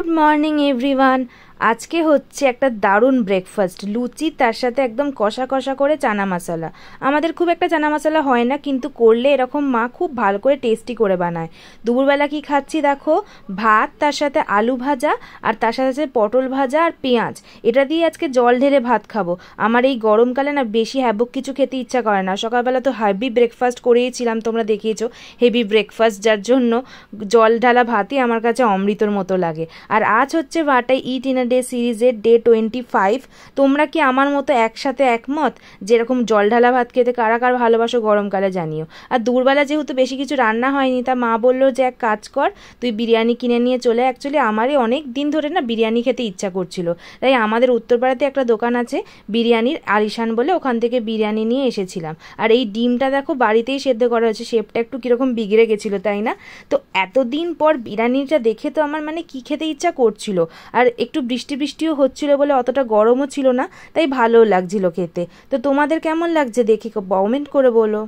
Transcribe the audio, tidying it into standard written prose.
Good morning everyone. আজকে হচ্ছে একটা দারুণ ব্রেকফাস্ট, লুচি তার সাথে একদম কষা কষা করে চানা মশলা। আমাদের খুব একটা চানা মশলা হয় না, কিন্তু করলে এরকম মা খুব ভালো করে টেস্টি করে বানায়। দুপুরবেলা কি খাচ্ছি দেখো, ভাত তার সাথে আলু ভাজা আর তার সাথে আছে পটল ভাজা আর পেঁয়াজ। এটা দিয়ে আজকে জল ঢেলে ভাত খাবো। আমার এই গরমকালে না বেশি হ্যাবক কিছু খেতে ইচ্ছা করে না। সকালবেলা তো হেভি ব্রেকফাস্ট করেইছিলাম, তোমরা দেখিয়েছো হেভি ব্রেকফাস্ট, যার জন্য জল ঢালা ভাতই আমার কাছে অমৃতর মতো লাগে। আর আজ হচ্ছে ভাটাই ইট ইন আ ডে সিরিজের ডে 25। তোমরা কি আমার মতো একসাথে একমত? যেরকম জল ঢালা ভাত খেতে কারা কার ভালোবাসো গরমকালে জানিও। আর দুপুরবেলা যেহেতু বেশি কিছু রান্না হয়নি, তা মা বললো যে এক কাজ কর, তুই বিরিয়ানি কিনে নিয়ে চলে। অ্যাকচুয়ালি আমারই অনেক দিন ধরে না বিরিয়ানি খেতে ইচ্ছা করছিল, তাই আমাদের উত্তরপাড়াতে একটা দোকান আছে বিরিয়ানির, আলিশান বলে, ওখান থেকে বিরিয়ানি নিয়ে এসেছিলাম। আর এই ডিমটা দেখো বাড়িতেই সেদ্ধ করা হয়েছে, শেপটা একটু কীরকম বিগড়ে গেছিলো তাই না? তো এতদিন পর বিরিয়ানিটা দেখে তো আমার মানে কি খেতে ইচ্ছা করছিল। আর একটু বৃষ্টি বৃষ্টিও হচ্ছিল বলে অতটা গরমও ছিল না, তাই ভালোও লাগছিল খেতে। তো তোমাদের কেমন লাগছে দেখে কমেন্ট করে বলো।